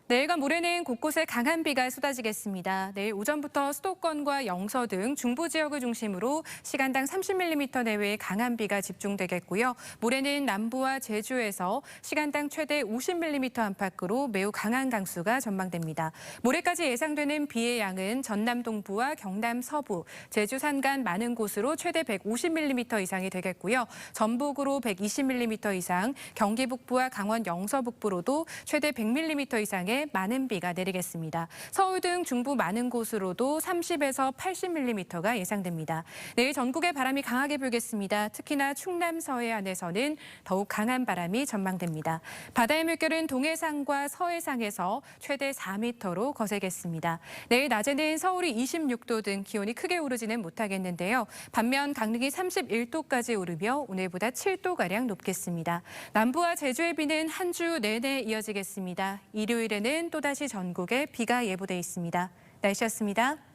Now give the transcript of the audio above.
내일과 모레는 곳곳에 강한 비가 쏟아지겠습니다. 내일 오전부터 수도권과 영서 등 중부 지역을 중심으로 시간당 30mm 내외의 강한 비가 집중되겠고요. 모레는 남부와 제주에서 시간당 최대 50mm 안팎으로 매우 강한 강수가 전망됩니다. 모레까지 예상되는 비의 양은 전남 동부와 경남 서부, 제주 산간 많은 곳으로 최대 150mm 이상이 되겠고요. 전북으로 120mm 이상, 경기 북부와 강원 영서 북부로도 최대 100mm 이상의 많은 비가 내리겠습니다. 서울 등 중부 많은 곳으로도 30에서 80mm가 예상됩니다. 내일 전국에 바람이 강하게 불겠습니다. 특히나 충남 서해안에서는 더욱 강한 바람이 전망됩니다. 바다의 물결은 동해상과 서해상에서 최대 4m로 거세겠습니다. 내일 낮에는 서울이 26도 등 기온이 크게 오르지는 못하겠는데요. 반면 강릉이 31도까지 오르며 오늘보다 7도가량 높겠습니다. 남부와 제주의 비는 한 주 내내 이어지겠습니다. 일요일에는 또다시 전국에 비가 예보돼 있습니다. 날씨였습니다.